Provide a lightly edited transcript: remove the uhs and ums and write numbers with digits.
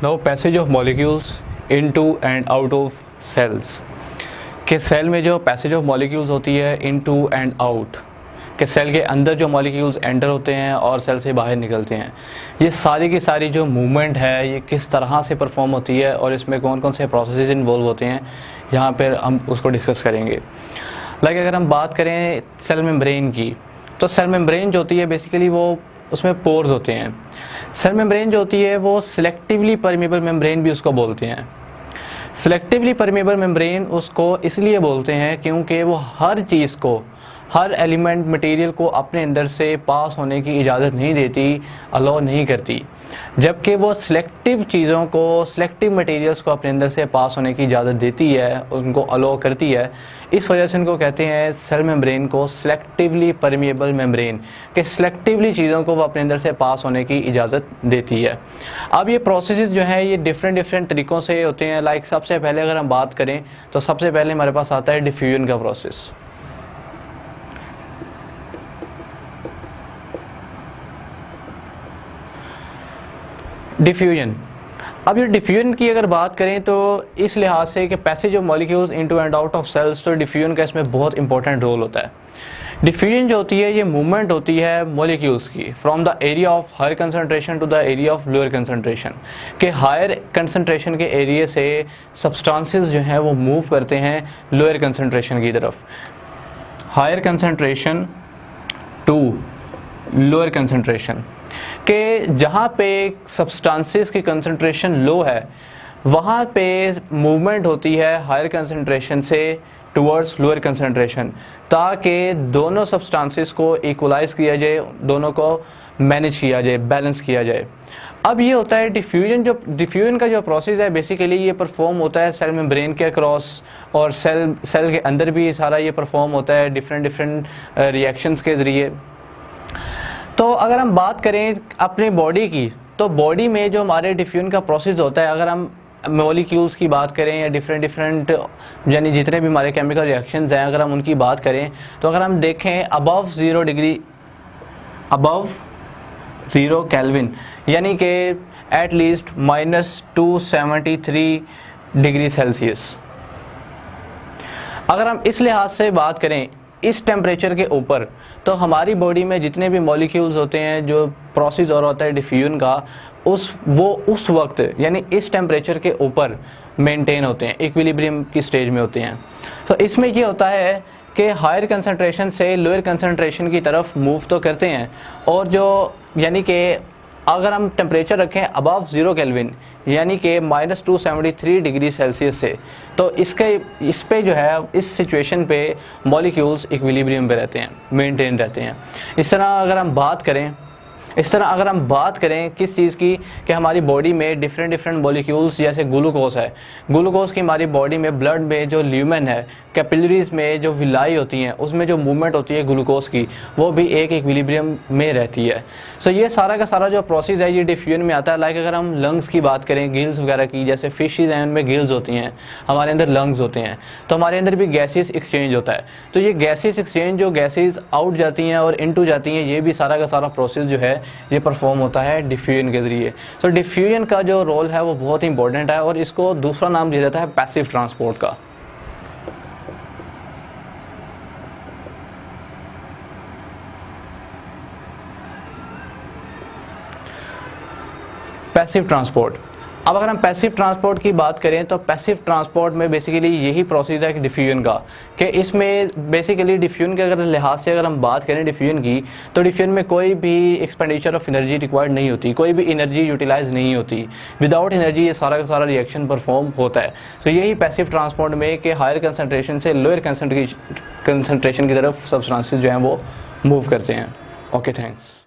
Now passage of molecules into and out of cells. कि cell में जो passage of molecules होती है इनटू एंड आउट, कि सेल के अंदर जो मॉलिक्यूल्स एंटर होते हैं और सेल से बाहर निकलते हैं, ये सारी की सारी जो मूवमेंट है ये किस तरह से परफॉर्म होती है और इसमें कौन कौन से प्रोसेसेस इन्वॉल्व होते हैं, यहाँ पर हम उसको डिस्कस करेंगे। लाइक अगर हम बात करें सेल मेम्ब्रेन की, तो सेल मेम्ब्रेन जो होती है बेसिकली वो उसमें पोर्स होते हैं। सेल मेम्ब्रेन जो होती है वो सिलेक्टिवली परमेबल मेम्ब्रेन भी उसको बोलते हैं। सिलेक्टिवली परमेबल मेम्ब्रेन उसको इसलिए बोलते हैं क्योंकि वो हर चीज़ को, हर एलिमेंट मटेरियल को अपने अंदर से पास होने की इजाज़त नहीं देती, अलाउ नहीं करती, जबकि वो सिलेक्टिव चीज़ों को, सिलेक्टिव मटेरियल्स को अपने अंदर से पास होने की इजाज़त देती है, उनको अलाउ करती है। इस वजह से उनको कहते हैं सेल मेम्ब्रेन को सिलेक्टिवली परमेबल मेम्ब्रेन, कि सिलेक्टिवली चीज़ों को वो अपने अंदर से पास होने की इजाज़त देती है। अब ये प्रोसेसेस जो हैं ये डिफरेंट तरीक़ों से होते हैं। लाइक सबसे पहले अगर हम बात करें तो सबसे पहले हमारे पास आता है डिफ्यूजन का प्रोसेस। डिफ्यूजन, अब ये डिफ्यूजन की अगर बात करें तो इस लिहाज से कि passage of molecules into and out of cells, तो डिफ्यूजन का इसमें बहुत इंपॉर्टेंट रोल होता है। डिफ्यूजन जो होती है ये मूवमेंट होती है मॉलिक्यूल्स की from the area of higher concentration to the area of lower concentration, के हायर कंसंट्रेशन के एरिया से सब्सटेंसेस जो हैं वो मूव करते हैं लोअर कंसंट्रेशन की तरफ। Higher concentration to lower concentration, कि जहाँ पे सब्सटेंसेस की कंसंट्रेशन लो है वहाँ पे मूवमेंट होती है हायर कंसंट्रेशन से टुवर्ड्स लोअर कंसंट्रेशन, ताकि दोनों सब्सटेंसेस को इक्वलाइज किया जाए, दोनों को मैनेज किया जाए, बैलेंस किया जाए। अब ये होता है डिफ्यूजन। जो डिफ्यूजन का जो प्रोसेस है बेसिकली ये परफॉर्म होता है सेल मेम्ब्रेन के अक्रॉस, और सेल के अंदर भी सारा ये परफॉर्म होता है डिफरेंट रिएक्शंस के ज़रिए। तो अगर हम बात करें अपने बॉडी की, तो बॉडी में जो हमारे डिफ्यूजन का प्रोसेस होता है, अगर हम मॉलिक्यूल्स की बात करें या डिफरेंट यानी जितने भी हमारे केमिकल रिएक्शंस हैं अगर हम उनकी बात करें, तो अगर हम देखें अबव 0 डिग्री, अबव 0 केल्विन, यानी कि एट लीस्ट -273 डिग्री सेल्सियस, अगर हम इस लिहाज से बात करें इस टेम्परेचर के ऊपर, तो हमारी बॉडी में जितने भी मॉलिक्यूल्स होते हैं, जो प्रोसेस और होता है डिफ्यूजन का, वो उस वक्त यानी इस टेम्परेचर के ऊपर मेंटेन होते हैं, इक्विलिब्रियम की स्टेज में होते हैं। तो इसमें ये होता है कि हायर कंसंट्रेशन से लोअर कंसंट्रेशन की तरफ मूव तो करते हैं, और जो यानी कि अगर हम टेम्परेचर रखें अबव 0 केल्विन यानी कि -273 डिग्री सेल्सियस से, तो इस पे जो है इस सिचुएशन पे मॉलिक्यूल्स इक्विलिब्रियम पे रहते हैं, मेंटेन रहते हैं। इस तरह अगर हम बात करें किस चीज़ की, कि हमारी बॉडी में डिफरेंट मॉलिक्यूल्स, जैसे ग्लूकोज है, ग्लूकोज की हमारी बॉडी में ब्लड में जो ल्यूमेन है, कैपिलरीज में जो विलाई होती हैं, उसमें जो मूवमेंट होती है ग्लूकोज की, वो भी एक इक्विलिब्रियम में रहती है। सो ये सारा का सारा जो प्रोसेस है ये डिफ्यूजन में आता है। लाइक अगर हम लंग्स की बात करें, गिल्स वगैरह की, जैसे फिशेज हैं उनमें गिल्स होती हैं, हमारे अंदर लंग्स होते हैं, तो हमारे अंदर भी गैसेस एक्सचेंज होता है। तो ये गैसेस एक्सचेंज, जो गैसेस आउट जाती हैं और इनटू जाती हैं, ये भी सारा का सारा प्रोसेस जो है ये परफॉर्म होता है डिफ्यूजन के ज़रिए। तो डिफ्यूजन का जो रोल है वो बहुत ही इंपॉर्टेंट है, और इसको दूसरा नाम दिया जाता है पैसिव ट्रांसपोर्ट का। पैसिव ट्रांसपोर्ट, अब अगर हम पैसिव ट्रांसपोर्ट की बात करें तो पैसिव ट्रांसपोर्ट में बेसिकली यही प्रोसेस है कि डिफ्यूजन का, कि इसमें बेसिकली डिफ्यूजन के अगर लिहाज से अगर हम बात करें डिफ्यूजन की, तो डिफ्यूजन में कोई भी एक्सपेंडिचर ऑफ एनर्जी रिक्वायर्ड नहीं होती, कोई भी एनर्जी यूटिलाइज नहीं होती। विदाउट एनर्जी ये सारा का सारा रिएक्शन परफॉर्म होता है। तो यही पैसिव ट्रांसपोर्ट में कि हायर कंसनट्रेशन से लोअर कंसनट्रेशन की तरफ सब्सटेंसेस जो हैं वो मूव करते हैं। Okay, thanks.